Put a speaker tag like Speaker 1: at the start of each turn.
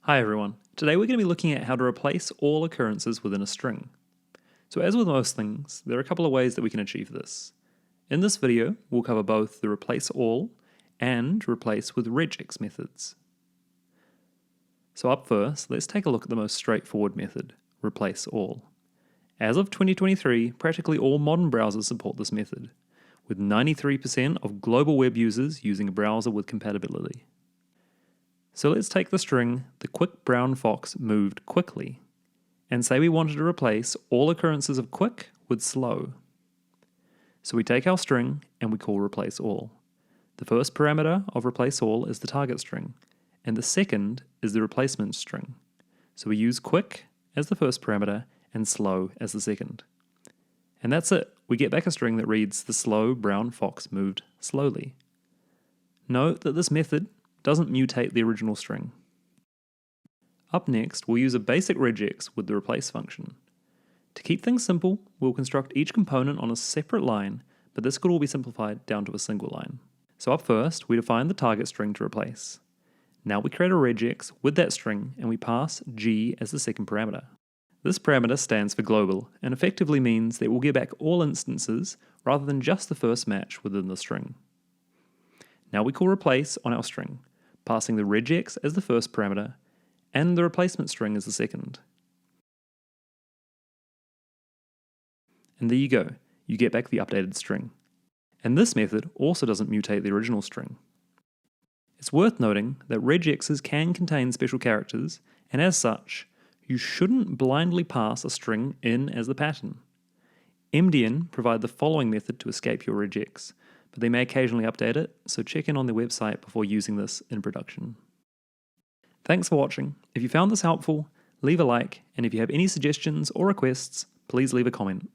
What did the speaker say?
Speaker 1: Hi everyone. Today we're going to be looking at how to replace all occurrences within a string. So as with most things, there are a couple of ways that we can achieve this. In this video, we'll cover both the replace all and replace with regex methods. So up first, let's take a look at the most straightforward method, replace all. As of 2023, practically all modern browsers support this method, with 93% of global web users using a browser with compatibility. So let's take the string, the quick brown fox moved quickly, and say we wanted to replace all occurrences of quick with slow. So we take our string and we call replace all. The first parameter of replace all is the target string, and the second is the replacement string. So we use quick as the first parameter and slow as the second. And that's it. We get back a string that reads the slow brown fox moved slowly. Note that this method doesn't mutate the original string. Up next, we'll use a basic regex with the replace function. To keep things simple, we'll construct each component on a separate line, but this could all be simplified down to a single line. So up first, we define the target string to replace. Now we create a regex with that string and we pass g as the second parameter. This parameter stands for global and effectively means that we'll get back all instances rather than just the first match within the string. Now we call replace on our string, passing the regex as the first parameter and the replacement string as the second. And there you go, you get back the updated string. And this method also doesn't mutate the original string. It's worth noting that regexes can contain special characters, and as such, you shouldn't blindly pass a string in as the pattern. MDN provide the following method to escape your regex, but they may occasionally update it, so check in on their website before using this in production. Thanks for watching. If you found this helpful, leave a like, and if you have any suggestions or requests, please leave a comment.